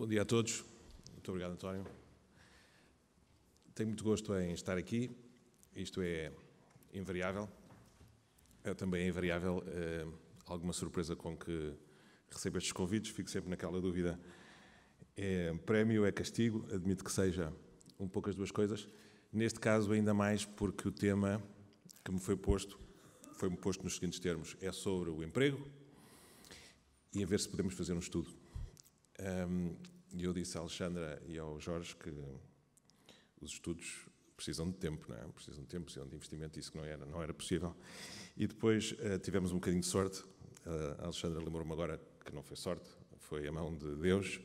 Bom dia a todos. Muito obrigado, António. Tenho muito gosto em estar aqui. Isto é invariável. Também é invariável alguma surpresa com que recebo estes convites. Fico sempre naquela dúvida. É prémio, é castigo? Admito que seja um pouco as duas coisas. Neste caso, ainda mais porque o tema que me foi-me posto nos seguintes termos. É sobre o emprego e a ver se podemos fazer um estudo. E eu disse à Alexandra e ao Jorge que os estudos precisam de tempo, não é? Precisam de tempo, precisam de investimento, isso que não era possível. E depois tivemos um bocadinho de sorte. A Alexandra lembrou-me agora que não foi sorte, foi a mão de Deus,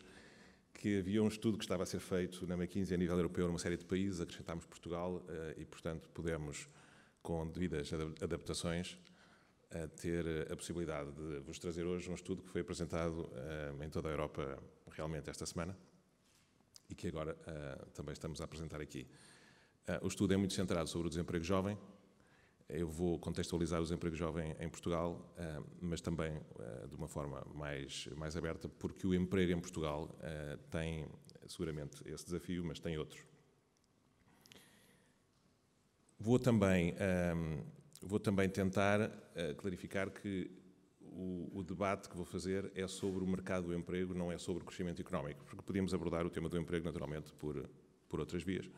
que havia um estudo que estava a ser feito na McKinsey a nível europeu numa série de países, acrescentámos Portugal e, portanto, pudemos, com devidas adaptações, ter a possibilidade de vos trazer hoje um estudo que foi apresentado em toda a Europa realmente esta semana e que agora também estamos a apresentar aqui. O estudo é muito centrado sobre o desemprego jovem. Eu vou contextualizar o desemprego jovem em Portugal, mas também de uma forma mais aberta, porque o emprego em Portugal tem seguramente esse desafio, mas tem outros. Vou também tentar clarificar que o debate que vou fazer é sobre o mercado do emprego, não é sobre o crescimento económico, porque podíamos abordar o tema do emprego naturalmente por outras vias.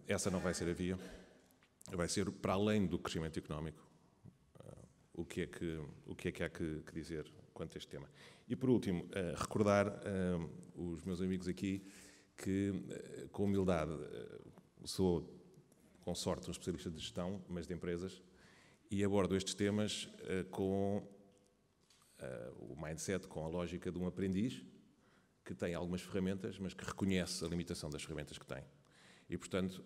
Essa não vai ser a via, vai ser para além do crescimento económico. O que é que há que dizer quanto a este tema? E por último, recordar os meus amigos aqui que, com humildade, sou com sorte um especialista de gestão, mas de empresas, e abordo estes temas com o mindset, com a lógica de um aprendiz que tem algumas ferramentas, mas que reconhece a limitação das ferramentas que tem. E, portanto,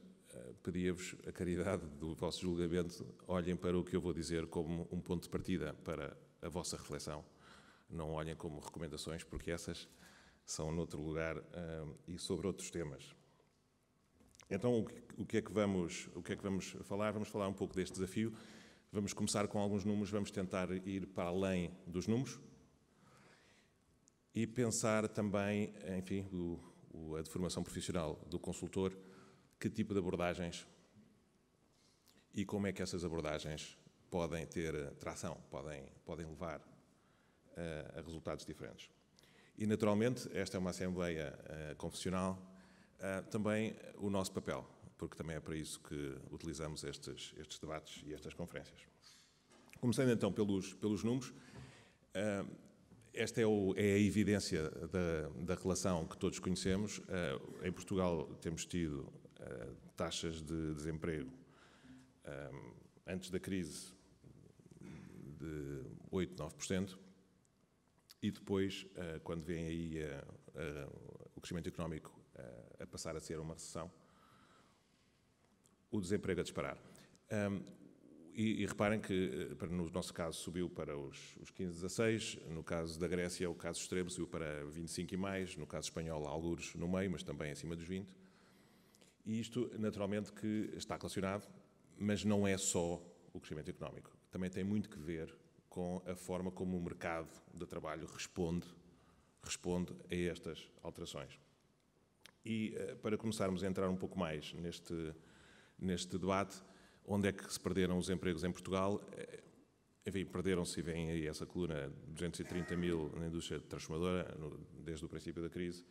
pedia-vos a caridade do vosso julgamento, olhem para o que eu vou dizer como um ponto de partida para a vossa reflexão. Não olhem como recomendações, porque essas são noutro lugar e sobre outros temas. Então, o que é que vamos falar? Vamos falar um pouco deste desafio. Vamos começar com alguns números, vamos tentar ir para além dos números e pensar também, enfim, a deformação profissional do consultor, que tipo de abordagens e como é que essas abordagens podem ter tração, podem levar a resultados diferentes. E, naturalmente, esta é uma assembleia confessional, também o nosso papel, porque também é para isso que utilizamos estes debates e estas conferências. Começando então pelos números, esta é a evidência da relação que todos conhecemos. Em Portugal temos tido taxas de desemprego antes da crise de 8%, 9%, e depois, quando vem aí o crescimento económico a passar a ser uma recessão, o desemprego a disparar. E reparem que, no nosso caso, subiu para os 15, 16, no caso da Grécia, o caso extremo subiu para 25 e mais, no caso espanhol, há algures no meio, mas também acima dos 20. E isto, naturalmente, que está relacionado, mas não é só o crescimento económico. Também tem muito que ver com a forma como o mercado de trabalho responde a estas alterações. E para começarmos a entrar um pouco mais neste debate, onde é que se perderam os empregos em Portugal? Enfim, perderam-se, e vem aí essa coluna, 230 mil na indústria transformadora, desde o princípio da crise.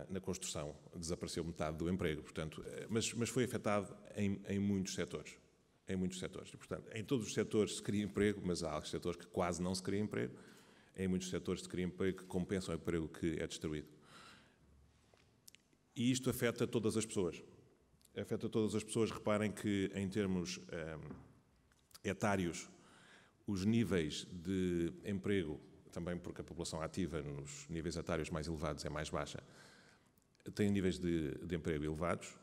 Na construção desapareceu metade do emprego, portanto, mas foi afetado em muitos setores. Em muitos setores. E, portanto, em todos os setores se cria emprego, mas há setores que quase não se cria emprego. Em muitos setores se cria emprego que compensam o emprego que é destruído. E isto afeta todas as pessoas. Afeta todas as pessoas. Reparem que, em termos etários, os níveis de emprego, também porque a população ativa nos níveis etários mais elevados é mais baixa, tem níveis de emprego elevados.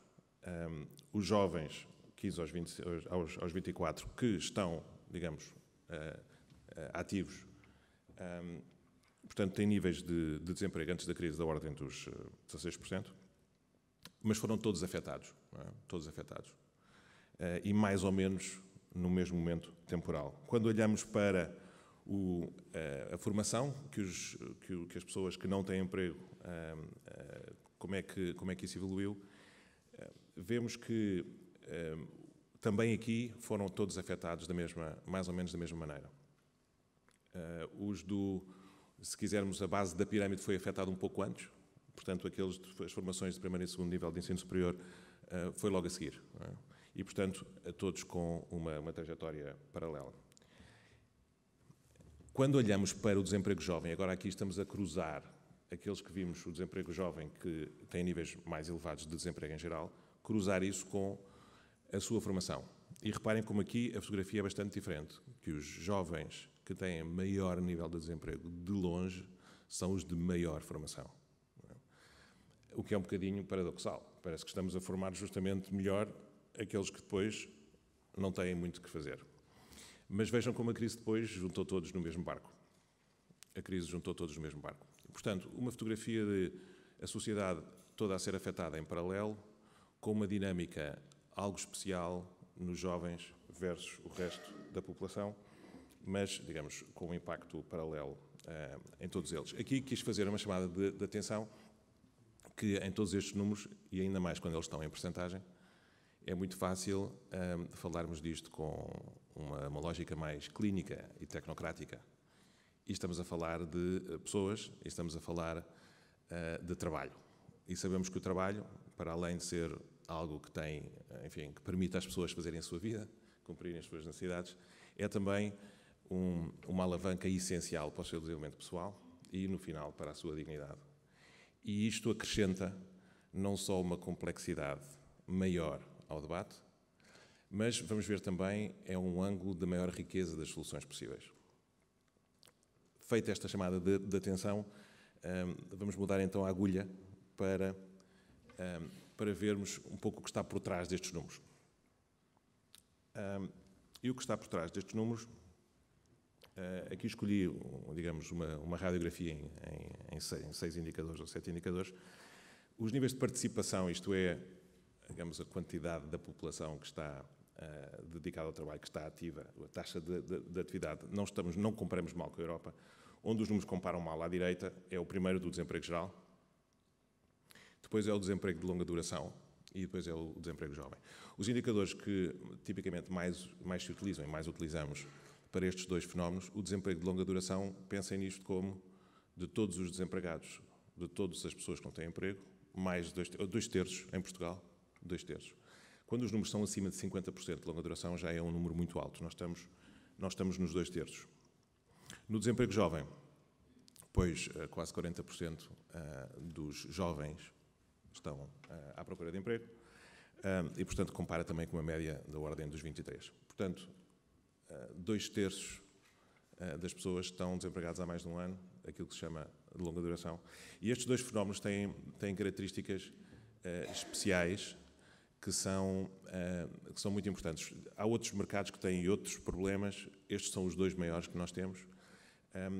Os jovens, 15 aos 24, que estão, digamos, ativos, portanto, têm níveis de desemprego antes da crise da ordem dos 16%, mas foram todos afetados, não é? Todos afetados. E mais ou menos no mesmo momento temporal. Quando olhamos para A formação que as pessoas que não têm emprego, como é que isso evoluiu. Vemos que também aqui foram todos afetados mais ou menos da mesma maneira. Se quisermos, a base da pirâmide foi afetada um pouco antes, portanto, as formações de primeiro e segundo nível de ensino superior foi logo a seguir, não é? E, portanto, todos com uma trajetória paralela. Quando olhamos para o desemprego jovem, agora aqui estamos a cruzar aqueles que vimos o desemprego jovem que tem níveis mais elevados de desemprego em geral, cruzar isso com a sua formação. E reparem como aqui a fotografia é bastante diferente, que os jovens que têm maior nível de desemprego, de longe, são os de maior formação. O que é um bocadinho paradoxal. Parece que estamos a formar justamente melhor aqueles que depois não têm muito o que fazer. Mas vejam como a crise depois juntou todos no mesmo barco. A crise juntou todos no mesmo barco. Portanto, uma fotografia de a sociedade toda a ser afetada em paralelo, com uma dinâmica algo especial nos jovens versus o resto da população, mas, digamos, com um impacto paralelo em todos eles. Aqui quis fazer uma chamada de atenção que em todos estes números, e ainda mais quando eles estão em percentagem, é muito fácil falarmos disto com uma lógica mais clínica e tecnocrática. E estamos a falar de pessoas, e estamos a falar de trabalho. E sabemos que o trabalho, para além de ser algo que tem, enfim, que permite às pessoas fazerem a sua vida, cumprirem as suas necessidades, é também uma alavanca essencial para o seu desenvolvimento pessoal e, no final, para a sua dignidade. E isto acrescenta não só uma complexidade maior ao debate, mas, vamos ver também, é um ângulo de maior riqueza das soluções possíveis. Feita esta chamada de atenção, vamos mudar então a agulha para vermos um pouco o que está por trás destes números. E o que está por trás destes números, aqui escolhi, digamos, uma radiografia em 6 indicadores ou 7 indicadores. Os níveis de participação, isto é, digamos, a quantidade da população que está dedicada ao trabalho, que está ativa, a taxa de atividade, não comparamos mal com a Europa. Onde os números comparam mal à direita é o primeiro do desemprego geral, depois é o desemprego de longa duração e depois é o desemprego jovem. Os indicadores que tipicamente mais se utilizam e mais utilizamos para estes dois fenómenos, o desemprego de longa duração, pensem nisto como de todos os desempregados, de todas as pessoas que não têm emprego, mais 2/3 em Portugal, 2/3. Quando os números são acima de 50% de longa duração, já é um número muito alto. Nós estamos nos 2/3. No desemprego jovem, pois quase 40% dos jovens estão à procura de emprego e, portanto, compara também com uma média da ordem dos 23. Portanto, 2/3 das pessoas estão desempregadas há mais de um ano, aquilo que se chama de longa duração. E estes dois fenómenos têm características especiais que são muito importantes. Há outros mercados que têm outros problemas, estes são os dois maiores que nós temos,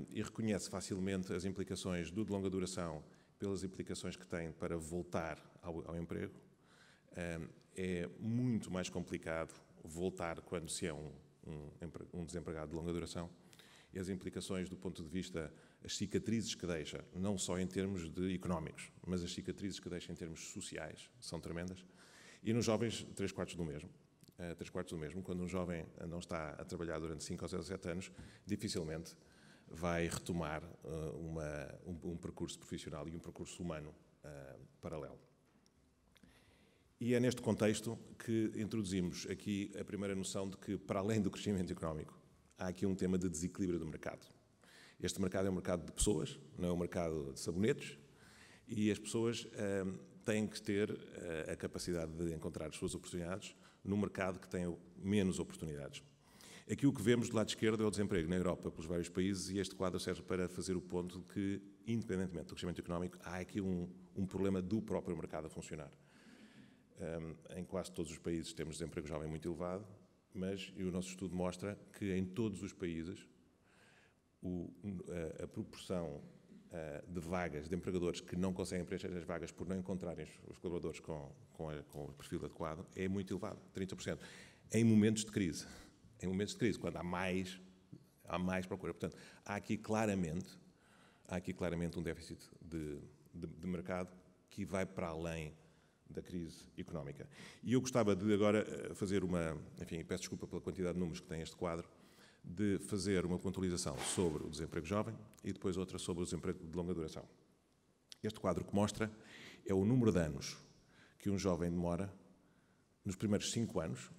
e reconhece facilmente as implicações do de longa duração pelas implicações que tem para voltar ao emprego. É muito mais complicado voltar quando se é um desempregado de longa duração, e as implicações do ponto de vista, as cicatrizes que deixa, não só em termos económicos, mas as cicatrizes que deixa em termos sociais, são tremendas. E nos jovens, 3/4 do mesmo. 3/4 do mesmo. Quando um jovem não está a trabalhar durante 5 ou 7 anos, dificilmente vai retomar um percurso profissional e um percurso humano paralelo. E é neste contexto que introduzimos aqui a primeira noção de que, para além do crescimento económico, há aqui um tema de desequilíbrio do mercado. Este mercado é um mercado de pessoas, não é um mercado de sabonetes, e as pessoas têm que ter a capacidade de encontrar as suas oportunidades num mercado que tem menos oportunidades. Aqui o que vemos do lado esquerdo é o desemprego na Europa pelos vários países, e este quadro serve para fazer o ponto de que, independentemente do crescimento económico, há aqui um problema do próprio mercado a funcionar. Em quase todos os países temos desemprego jovem muito elevado, mas o nosso estudo mostra que em todos os países a proporção de vagas, de empregadores que não conseguem preencher as vagas por não encontrarem os colaboradores com o perfil adequado é muito elevado, 30%. Em momentos de crise. Em momentos de crise, quando há mais Há mais procura. Portanto, há aqui claramente um déficit de mercado que vai para além da crise económica. E eu gostava de agora fazer enfim, peço desculpa pela quantidade de números que tem este quadro, de fazer uma pontualização sobre o desemprego jovem e depois outra sobre o desemprego de longa duração. Este quadro que mostra é o número de anos que um jovem demora, nos primeiros 5 anos,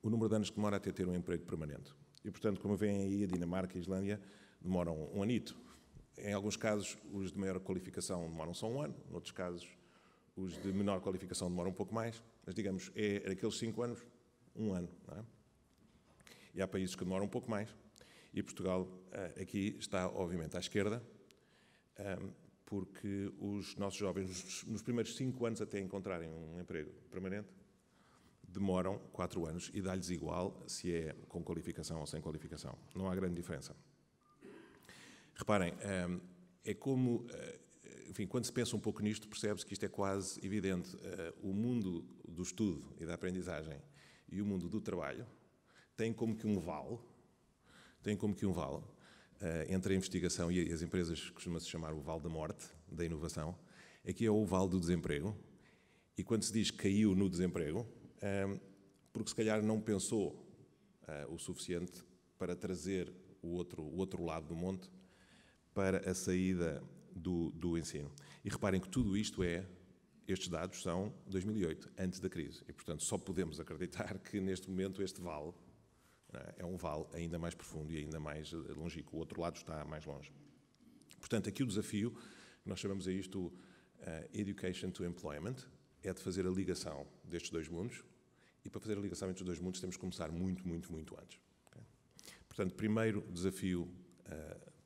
o número de anos que demora até ter um emprego permanente. E, portanto, como veem aí, a Dinamarca e a Islândia demoram um anito. Em alguns casos, os de maior qualificação demoram só um ano, noutros casos, os de menor qualificação demoram um pouco mais, mas, digamos, é aqueles 5 anos, um ano. Não é? E há países que demoram um pouco mais. E Portugal, aqui, está, obviamente, à esquerda, porque os nossos jovens, nos primeiros 5 anos até encontrarem um emprego permanente, demoram 4 anos e dá-lhes igual se é com qualificação ou sem qualificação. Não há grande diferença. Reparem, é como, enfim, quando se pensa um pouco nisto, percebe-se que isto é quase evidente. O mundo do estudo e da aprendizagem e o mundo do trabalho têm como que um vale, entre a investigação e as empresas, que costuma-se chamar o vale da morte, da inovação. Aqui é o vale do desemprego. E quando se diz caiu no desemprego, porque se calhar não pensou o suficiente para trazer o outro lado do monte para a saída do ensino. E reparem que tudo isto estes dados são 2008, antes da crise. E, portanto, só podemos acreditar que, neste momento, este vale é um vale ainda mais profundo e ainda mais longínquo. O outro lado está mais longe. Portanto, aqui o desafio, nós chamamos a isto Education to Employment, é de fazer a ligação destes dois mundos. E para fazer a ligação entre os dois mundos temos que começar muito, muito, muito antes. Okay? Portanto, primeiro desafio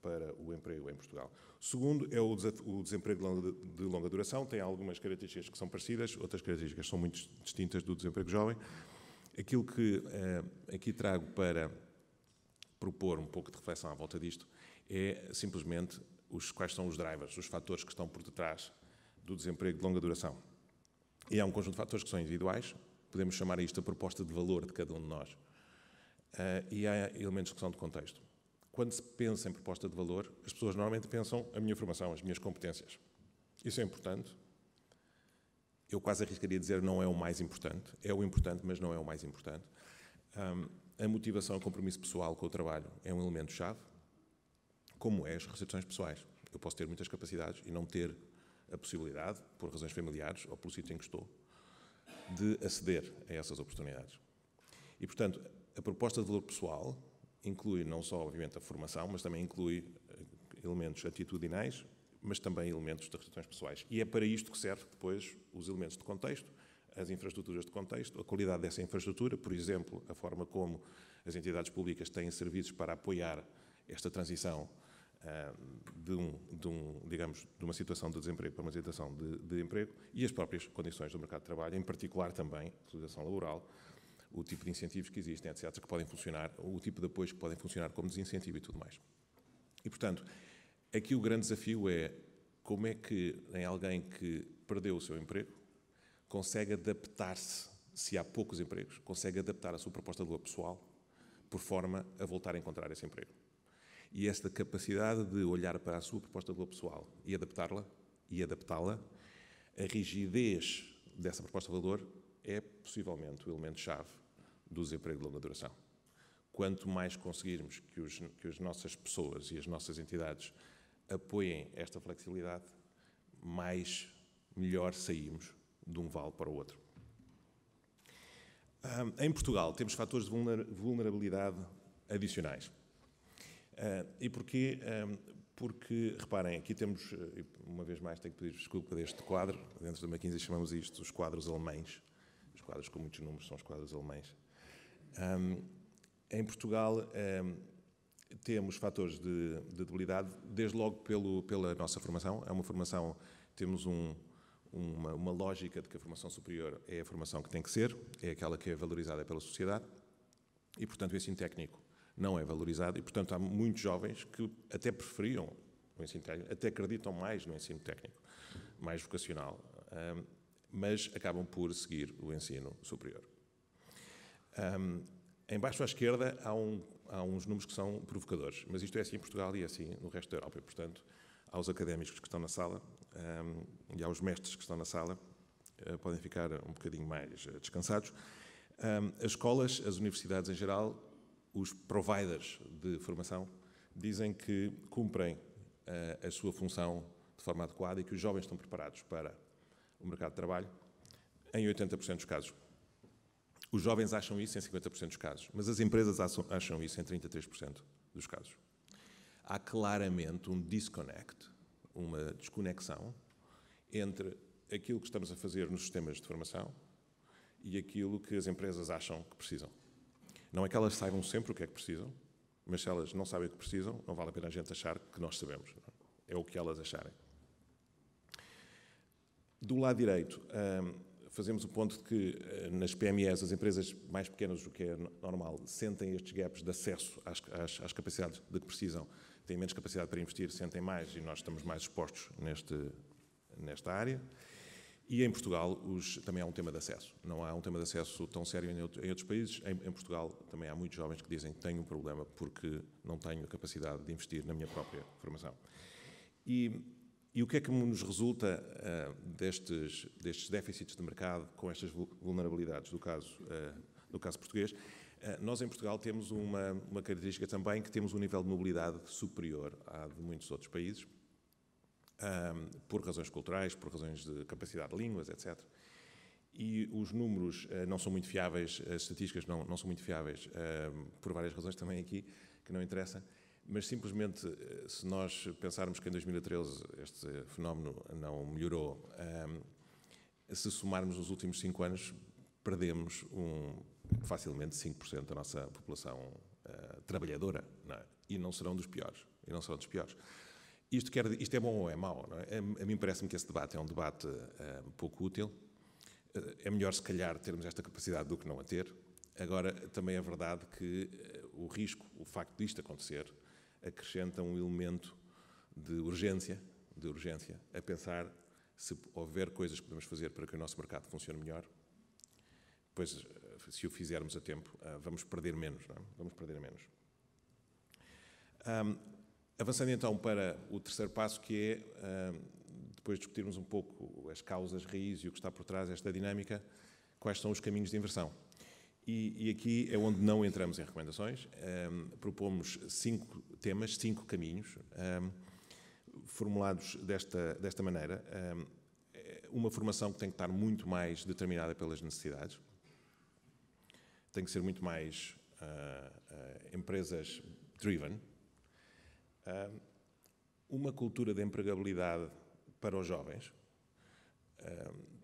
para o emprego em Portugal. Segundo é o desemprego de longa duração. Tem algumas características que são parecidas, outras características são muito distintas do desemprego jovem. Aquilo que aqui trago para propor um pouco de reflexão à volta disto é simplesmente quais são os drivers, os fatores que estão por detrás do desemprego de longa duração. E há um conjunto de fatores que são individuais, podemos chamar isto a proposta de valor de cada um de nós, e há elementos que são de contexto. Quando se pensa em proposta de valor, as pessoas normalmente pensam a minha formação, as minhas competências. Isso é importante. Eu quase arriscaria dizer não é o mais importante. É o importante, mas não é o mais importante. A motivação e o compromisso pessoal com o trabalho é um elemento-chave, como é as recepções pessoais. Eu posso ter muitas capacidades e não ter a possibilidade, por razões familiares ou pelo sítio em que estou, de aceder a essas oportunidades. E, portanto, a proposta de valor pessoal inclui não só, obviamente, a formação, mas também inclui elementos atitudinais, mas também elementos de restrições pessoais. E é para isto que serve depois os elementos de contexto, as infraestruturas de contexto, a qualidade dessa infraestrutura, por exemplo, a forma como as entidades públicas têm serviços para apoiar esta transição digamos, de uma situação de desemprego para uma situação de emprego, e as próprias condições do mercado de trabalho, em particular também a legislação laboral, o tipo de incentivos que existem, etc., que podem funcionar, o tipo de apoios que podem funcionar como desincentivo e tudo mais. E, portanto, aqui o grande desafio é como é que em alguém que perdeu o seu emprego consegue adaptar-se, se há poucos empregos, consegue adaptar a sua proposta de valor pessoal por forma a voltar a encontrar esse emprego. E esta capacidade de olhar para a sua proposta de valor pessoal e adaptá-la, a rigidez dessa proposta de valor é possivelmente o elemento-chave do desemprego de longa duração. Quanto mais conseguirmos que as nossas pessoas e as nossas entidades apoiem esta flexibilidade, melhor saímos de um vale para o outro. Em Portugal temos fatores de vulnerabilidade adicionais. E porquê? Porque, reparem, aqui temos, uma vez mais tenho que pedir desculpa deste quadro, dentro da McKinsey chamamos isto os quadros alemães, os quadros com muitos números são os quadros alemães. Em Portugal temos fatores de debilidade, desde logo pela nossa formação. É uma formação, temos uma lógica de que a formação superior é a formação que tem que ser, é aquela que é valorizada pela sociedade, e, portanto, o ensino técnico não é valorizado, e, portanto, há muitos jovens que até preferiam o ensino técnico, até acreditam mais no ensino técnico, mais vocacional, mas acabam por seguir o ensino superior. Em baixo à esquerda há uns números que são provocadores, mas isto é assim em Portugal e é assim no resto da Europa. E, portanto, aos académicos que estão na sala e aos mestres que estão na sala podem ficar um bocadinho mais descansados. As escolas, as universidades em geral, os providers de formação dizem que cumprem a sua função de forma adequada e que os jovens estão preparados para o mercado de trabalho em 80% dos casos. Os jovens acham isso em 50% dos casos, mas as empresas acham isso em 33% dos casos. Há claramente um disconnect, uma desconexão entre aquilo que estamos a fazer nos sistemas de formação e aquilo que as empresas acham que precisam. Não é que elas saibam sempre o que é que precisam, mas se elas não sabem o que precisam, não vale a pena a gente achar que nós sabemos. É o que elas acharem. Do lado direito, fazemos o ponto de que nas PMEs, as empresas mais pequenas do que é normal, sentem estes gaps de acesso às capacidades de que precisam, têm menos capacidade para investir, sentem mais e nós estamos mais expostos nesta área. E em Portugal também há um tema de acesso. Não há um tema de acesso tão sério em outros países. Em Portugal também há muitos jovens que dizem que tenho um problema porque não tenho a capacidade de investir na minha própria formação. E o que é que nos resulta destes déficits de mercado com estas vulnerabilidades do caso português? Nós em Portugal temos uma característica também que temos um nível de mobilidade superior à de muitos outros países, por razões culturais, por razões de capacidade de línguas, etc. E os números não são muito fiáveis, as estatísticas não são muito fiáveis, por várias razões também aqui, que não interessam, mas simplesmente, se nós pensarmos que em 2013 este fenómeno não melhorou, se somarmos os últimos 5 anos, perdemos facilmente 5% da nossa população trabalhadora, não é? E não serão dos piores. Isto é bom ou é mau? Não é? A mim parece-me que esse debate é um debate pouco útil. É melhor, se calhar, termos esta capacidade do que não a ter. Agora, também é verdade que o risco, o facto disto acontecer, acrescenta um elemento de urgência, a pensar se houver coisas que podemos fazer para que o nosso mercado funcione melhor, pois, se o fizermos a tempo, vamos perder menos, não é? Vamos perder menos. Avançando então para o terceiro passo, que é, depois de discutirmos um pouco as causas raiz e o que está por trás desta dinâmica, quais são os caminhos de inversão. E aqui é onde não entramos em recomendações. Propomos 5 temas, 5 caminhos, formulados desta maneira. Uma formação que tem que estar muito mais determinada pelas necessidades, tem que ser muito mais empresas-driven. Uma cultura de empregabilidade para os jovens,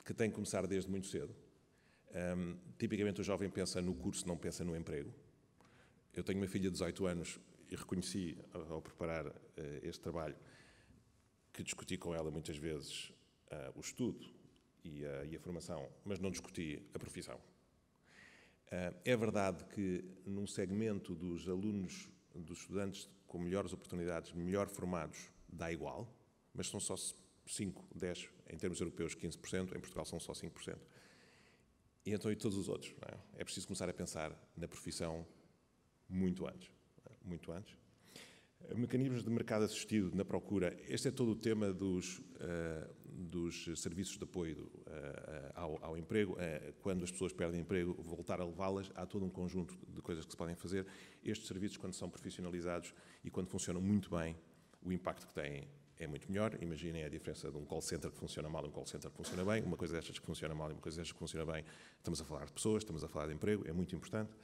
que tem que começar desde muito cedo. Tipicamente o jovem pensa no curso, não pensa no emprego. Eu tenho uma filha de 18 anos e reconheci, ao preparar este trabalho, que discuti com ela muitas vezes o estudo e a formação, mas não discuti a profissão. É verdade que num segmento dos alunos, dos estudantes com melhores oportunidades, melhor formados, dá igual, mas são só 5, 10, em termos europeus 15%, em Portugal são só 5%. E então, e todos os outros, não é? É preciso começar a pensar na profissão muito antes. Muito antes. Mecanismos de mercado assistido na procura. Este é todo o tema dos serviços de apoio ao emprego. Quando as pessoas perdem emprego, voltar a levá-las. Há todo um conjunto de coisas que se podem fazer. Estes serviços, quando são profissionalizados e quando funcionam muito bem, o impacto que têm é muito melhor. Imaginem a diferença de um call center que funciona mal e um call center que funciona bem. Uma coisa destas que funciona mal e uma coisa destas que funciona bem. Estamos a falar de pessoas, estamos a falar de emprego, é muito importante.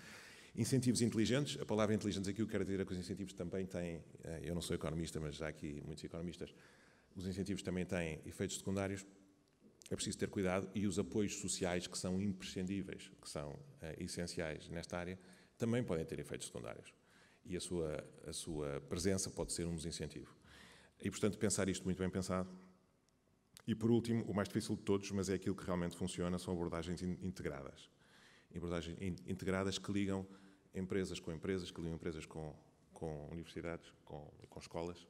Incentivos inteligentes. A palavra inteligentes aqui, eu quero dizer que os incentivos também têm, eu não sou economista, mas já aqui muitos economistas, os incentivos também têm efeitos secundários. É preciso ter cuidado e os apoios sociais que são imprescindíveis, que são essenciais nesta área, também podem ter efeitos secundários. E a sua presença pode ser um dos incentivos. E, portanto, pensar isto muito bem pensado. E, por último, o mais difícil de todos, mas é aquilo que realmente funciona, são abordagens integradas. Abordagens integradas que ligam empresas, que ligam empresas com universidades, com escolas,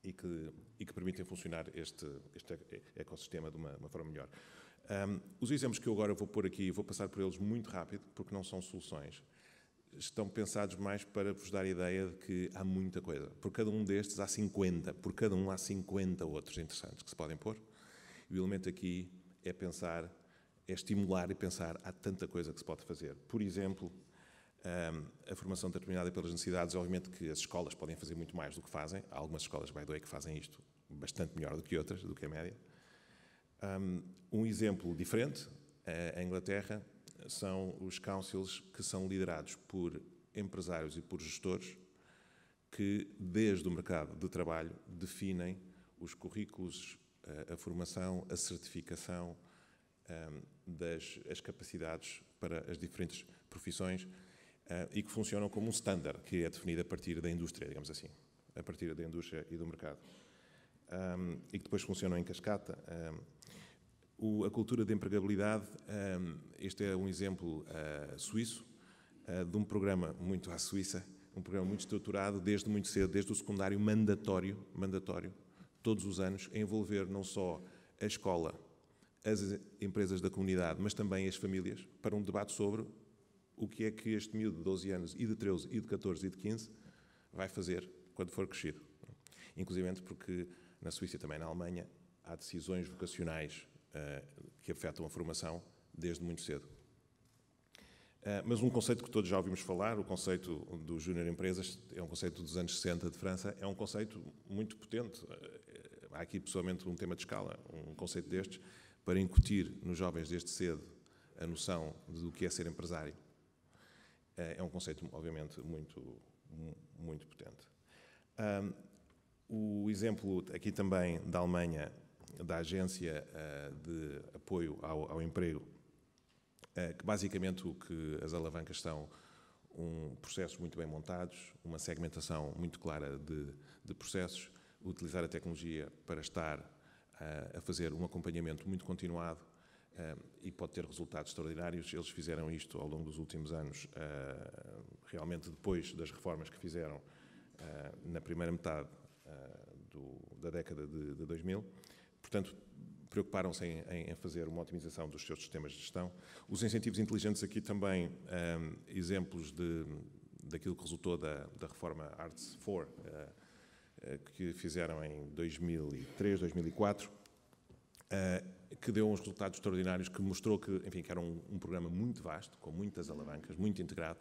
e que permitem funcionar este ecossistema de uma forma melhor. Os exemplos que eu agora vou pôr aqui, vou passar por eles muito rápido, porque não são soluções. estão pensados mais para vos dar a ideia de que há muita coisa. Por cada um destes há 50, por cada um há 50 outros interessantes que se podem pôr. E o elemento aqui é pensar, é estimular e pensar, há tanta coisa que se pode fazer. Por exemplo, a formação determinada pelas necessidades, obviamente que as escolas podem fazer muito mais do que fazem. Há algumas escolas, by the way, que fazem isto bastante melhor do que outras, do que a média. Um exemplo diferente, em Inglaterra, são os councils que são liderados por empresários e por gestores que, desde o mercado de trabalho, definem os currículos, a formação, a certificação, as capacidades para as diferentes profissões e que funcionam como um standard que é definido a partir da indústria, digamos assim, a partir da indústria e do mercado. E que depois funcionam em cascata. A cultura de empregabilidade, este é um exemplo suíço de um programa muito à Suíça, um programa muito estruturado desde muito cedo, desde o secundário mandatório, todos os anos, a envolver não só a escola, as empresas da comunidade, mas também as famílias, para um debate sobre o que é que este miúdo de 12 anos, e de 13, e de 14, e de 15, vai fazer quando for crescido. Inclusive porque na Suíça e também na Alemanha há decisões vocacionais que afetam a formação desde muito cedo. Mas um conceito que todos já ouvimos falar, o conceito do Júnior Empresas, é um conceito dos anos 60 de França, é um conceito muito potente. Há aqui, pessoalmente, um tema de escala, um conceito destes, para incutir nos jovens desde cedo a noção do que é ser empresário. É um conceito, obviamente, muito potente. O exemplo aqui também da Alemanha, da Agência de Apoio ao Emprego, que basicamente o que as alavancas são processos muito bem montados, uma segmentação muito clara de processos, utilizar a tecnologia para estar a fazer um acompanhamento muito continuado e pode ter resultados extraordinários. Eles fizeram isto ao longo dos últimos anos, realmente depois das reformas que fizeram na primeira metade da década de 2000. Portanto, preocuparam-se em fazer uma otimização dos seus sistemas de gestão. Os incentivos inteligentes aqui também, exemplos daquilo que resultou da reforma Arts 4, que fizeram em 2003, 2004, que deu uns resultados extraordinários, que mostrou que, enfim, que era um programa muito vasto, com muitas alavancas, muito integrado,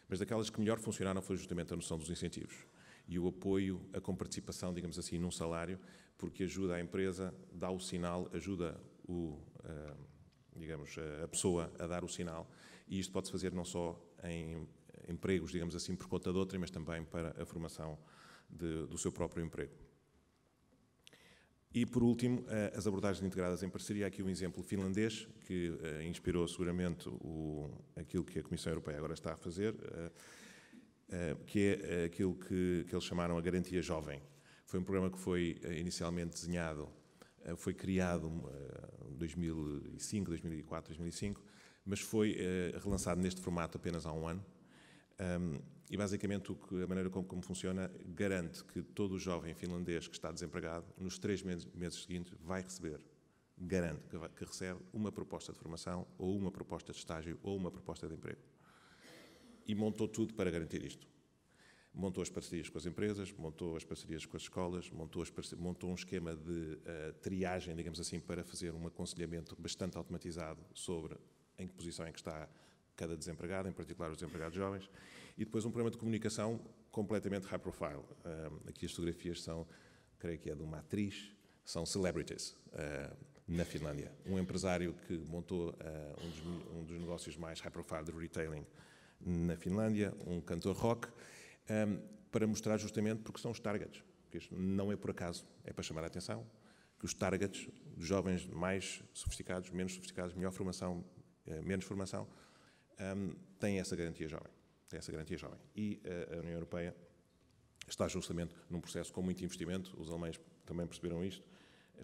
mas daquelas que melhor funcionaram foi justamente a noção dos incentivos e o apoio, a comparticipação, digamos assim, num salário, porque ajuda a empresa, dá o sinal, ajuda a pessoa a dar o sinal, e isto pode-se fazer não só em empregos, digamos assim, por conta de outra, mas também para a formação do seu próprio emprego. E, por último, as abordagens integradas em parceria. Aqui um exemplo finlandês, que inspirou seguramente aquilo que a Comissão Europeia agora está a fazer, que é aquilo que eles chamaram a Garantia Jovem. Foi um programa que foi inicialmente desenhado, foi criado em 2005, 2004, 2005, mas foi relançado neste formato apenas há um ano. E basicamente a maneira como funciona garante que todo o jovem finlandês que está desempregado, nos 3 meses seguintes, vai receber, garante que recebe uma proposta de formação, ou uma proposta de estágio, ou uma proposta de emprego. E montou tudo para garantir isto. Montou as parcerias com as empresas, montou as parcerias com as escolas, montou um esquema de triagem, digamos assim, para fazer um aconselhamento bastante automatizado sobre em que posição é que está cada desempregado, em particular os desempregados jovens, e depois um programa de comunicação completamente high profile. Aqui as fotografias são, creio que é de uma atriz, são celebrities na Finlândia. Um empresário que montou um dos negócios mais high profile de retailing na Finlândia, um cantor rock, para mostrar justamente porque são os targets, porque isto não é por acaso, é para chamar a atenção, que os targets dos jovens mais sofisticados, menos sofisticados, melhor formação, menos formação, têm essa garantia jovem. E a União Europeia está justamente num processo com muito investimento. Os alemães também perceberam isto.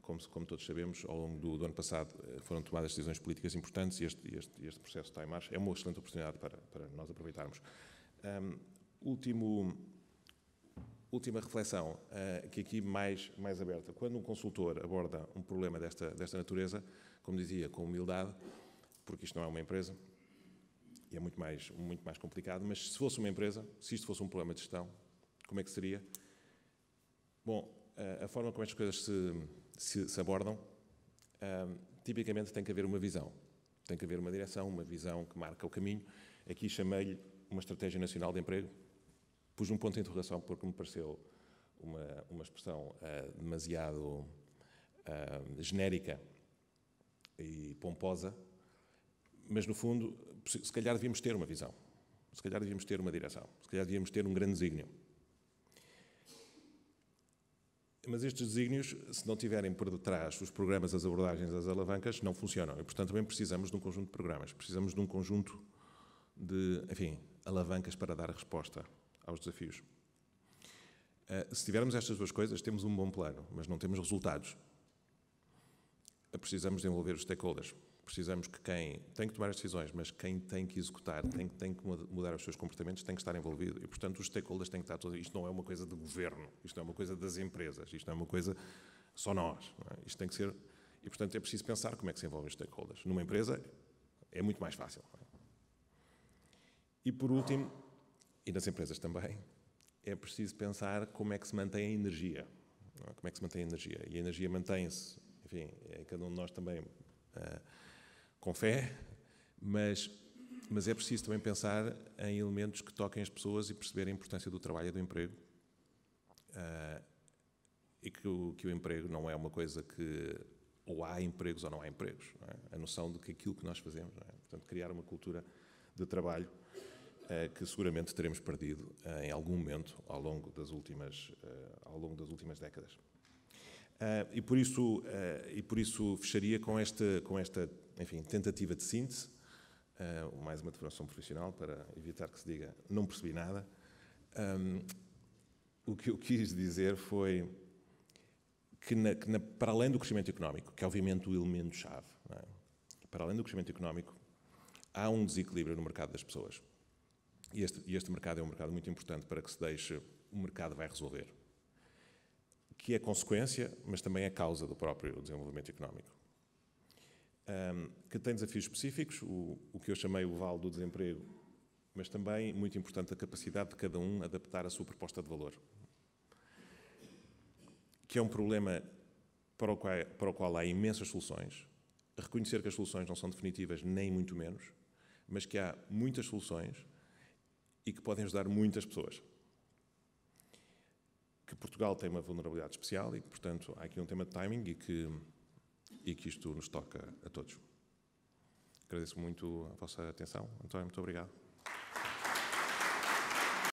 Como todos sabemos, ao longo do ano passado foram tomadas decisões políticas importantes e este processo está em marcha. É uma excelente oportunidade para nós aproveitarmos. Última reflexão, que aqui mais aberta. Quando um consultor aborda um problema desta natureza, como dizia, com humildade, porque isto não é uma empresa, é muito mais complicado, mas se fosse uma empresa, se isto fosse um problema de gestão, como é que seria? Bom, a forma como estas coisas se abordam, tipicamente tem que haver uma visão, tem que haver uma direção, uma visão que marca o caminho. Aqui chamei-lhe uma estratégia nacional de emprego, pus um ponto de interrogação porque me pareceu uma expressão demasiado genérica e pomposa, mas no fundo, se calhar devíamos ter uma visão, se calhar devíamos ter uma direção, se calhar devíamos ter um grande desígnio. Mas estes desígnios, se não tiverem por detrás os programas, as abordagens, as alavancas, não funcionam. E, portanto, também precisamos de um conjunto de programas, precisamos de um conjunto de, enfim, alavancas para dar resposta aos desafios. Se tivermos estas duas coisas, temos um bom plano, mas não temos resultados. Precisamos de envolver os stakeholders. Precisamos que quem tem que tomar as decisões, mas quem tem que executar, tem que mudar os seus comportamentos, tem que estar envolvido. E, portanto, os stakeholders têm que estar todos. Isto não é uma coisa do governo, isto não é uma coisa das empresas, isto não é uma coisa só nós. Não é? Isto tem que ser... E, portanto, é preciso pensar como é que se envolvem os stakeholders. Numa empresa é muito mais fácil. Não é? E, por último, e nas empresas também, é preciso pensar como é que se mantém a energia. Não é? Como é que se mantém a energia? E a energia mantém-se, enfim, cada um de nós também... com fé, mas é preciso também pensar em elementos que toquem as pessoas e perceber a importância do trabalho e do emprego. E que o emprego não é uma coisa que ou há empregos ou não há empregos. Não é? A noção de que aquilo que nós fazemos, não é? Portanto, criar uma cultura de trabalho que seguramente teremos perdido em algum momento ao longo das últimas décadas. E por isso fecharia com esta enfim, tentativa de síntese, mais uma declaração profissional para evitar que se diga não percebi nada. O que eu quis dizer foi que, para além do crescimento económico, que é obviamente o elemento-chave, não é? Para além do crescimento económico, há um desequilíbrio no mercado das pessoas. E este mercado é um mercado muito importante para que se deixe, o mercado vai resolver. Que é consequência, mas também é causa do próprio desenvolvimento económico. Que tem desafios específicos, o que eu chamei o vale do desemprego, mas também, muito importante, a capacidade de cada um adaptar a sua proposta de valor. Que é um problema para o qual há imensas soluções, reconhecer que as soluções não são definitivas, nem muito menos, mas que há muitas soluções e que podem ajudar muitas pessoas. Que Portugal tem uma vulnerabilidade especial e que, portanto, há aqui um tema de timing e que isto nos toca a todos. Agradeço muito a vossa atenção. António, muito obrigado.